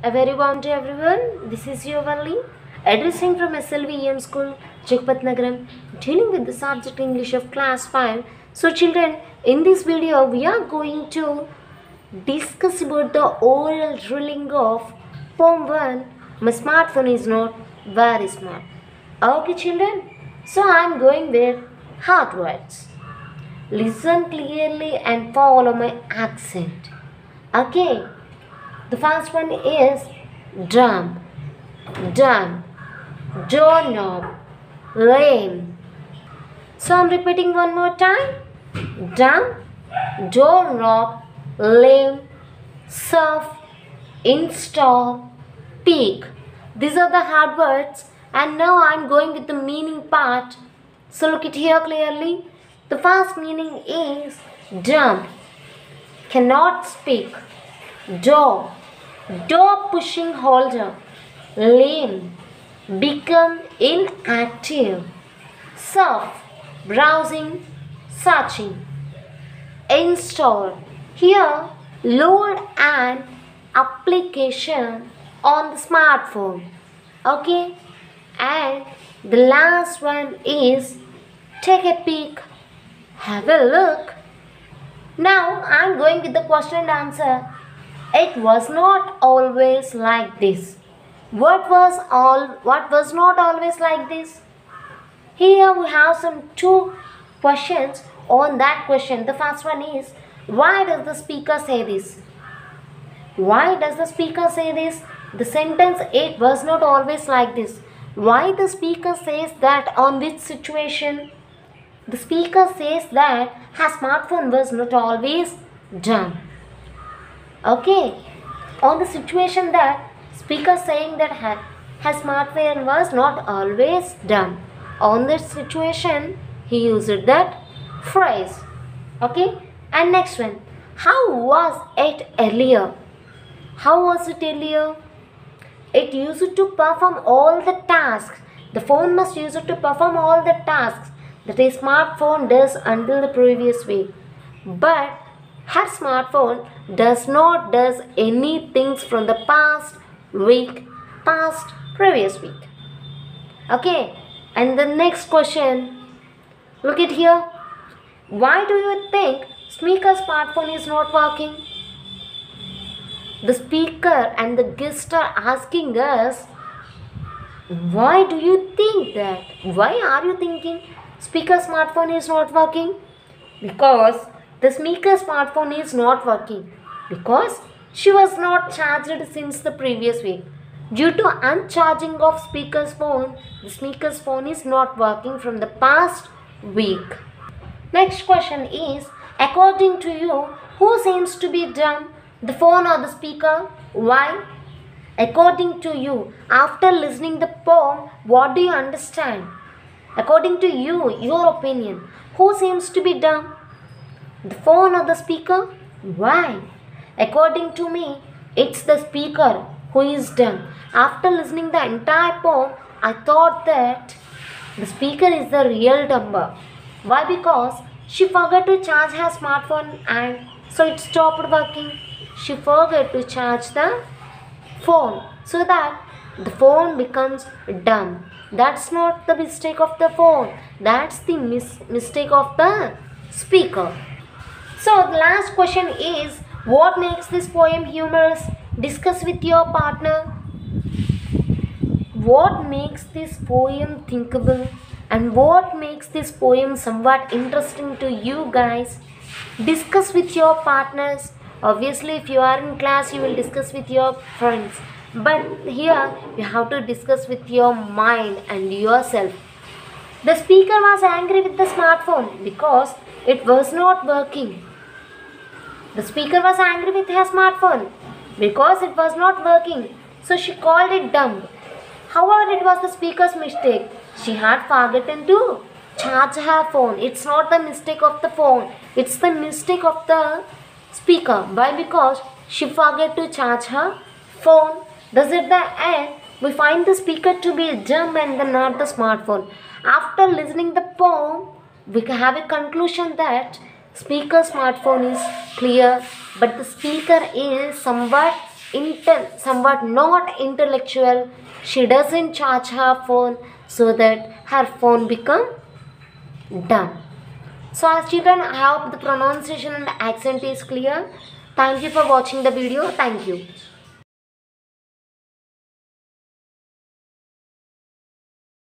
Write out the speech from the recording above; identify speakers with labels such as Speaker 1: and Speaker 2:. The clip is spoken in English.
Speaker 1: A very warm day everyone. This is your Valli, addressing from SLVEM School, Chikpatnagaram, dealing with the subject English of class 5. So children, in this video we are going to discuss about the oral drilling of Poem 1. My smartphone is not very smart. Okay children, so I am going with hard words. Listen clearly and follow my accent. Okay. The first one is dumb, dumb, doorknob, lame. So I'm repeating one more time. Dumb, doorknob, lame, surf, install, peak. These are the hard words, and now I'm going with the meaning part. So look it here clearly. The first meaning is dumb, cannot speak, door pushing holder, lame, become inactive, surf, browsing, searching, install. Here, load an application on the smartphone. Okay, and the last one is take a peek, have a look. Now I'm going with the question and answer. It was not always like this. What was not always like this? Here we have some two questions on that question. The first one is, why does the speaker say this? Why does the speaker say this? The sentence, it was not always like this. Why the speaker says that, on which situation? The speaker says that her smartphone was not always dumb. Okay, on the situation that speaker saying that her smartphone was not always dumb. On this situation, he used that phrase. Okay, and next one, how was it earlier? How was it earlier? It used to perform all the tasks. The phone must use it to perform all the tasks that a smartphone does until the previous week. But her smartphone does not does anything from the past week, past previous week. Okay, and the next question, look at here. Why do you think speaker's smartphone is not working? The speaker and the guest are asking us, why do you think that? Why are you thinking speaker's smartphone is not working? Because the speaker smartphone is not working because she was not charged since the previous week. Due to uncharging of speaker's phone, the speaker's phone is not working from the past week. Next question is, according to you, who seems to be dumb, the phone or the speaker? Why? According to you, after listening the poem, what do you understand? According to you, your opinion, who seems to be dumb? The phone or the speaker? Why? According to me, it's the speaker who is dumb. After listening the entire poem, I thought that the speaker is the real dumber. Why? Because she forgot to charge her smartphone and so it stopped working. She forgot to charge the phone so that the phone becomes dumb. That's not the mistake of the phone. That's the mistake of the speaker. So the last question is, what makes this poem humorous? Discuss with your partner. What makes this poem thinkable? And what makes this poem somewhat interesting to you guys? Discuss with your partners. Obviously, if you are in class, you will discuss with your friends. But here, you have to discuss with your mind and yourself. The speaker was angry with the smartphone because it was not working. The speaker was angry with her smartphone because it was not working. So she called it dumb. However, it was the speaker's mistake. She had forgotten to charge her phone. It's not the mistake of the phone. It's the mistake of the speaker. Why? Because she forgot to charge her phone. Thus at the end, we find the speaker to be dumb and not the smartphone. After listening the poem, we have a conclusion that speaker smartphone is clear, but the speaker is somewhat somewhat not intellectual. She doesn't charge her phone so that her phone become dumb. So as children, I hope the pronunciation and accent is clear. Thank you for watching the video. Thank you.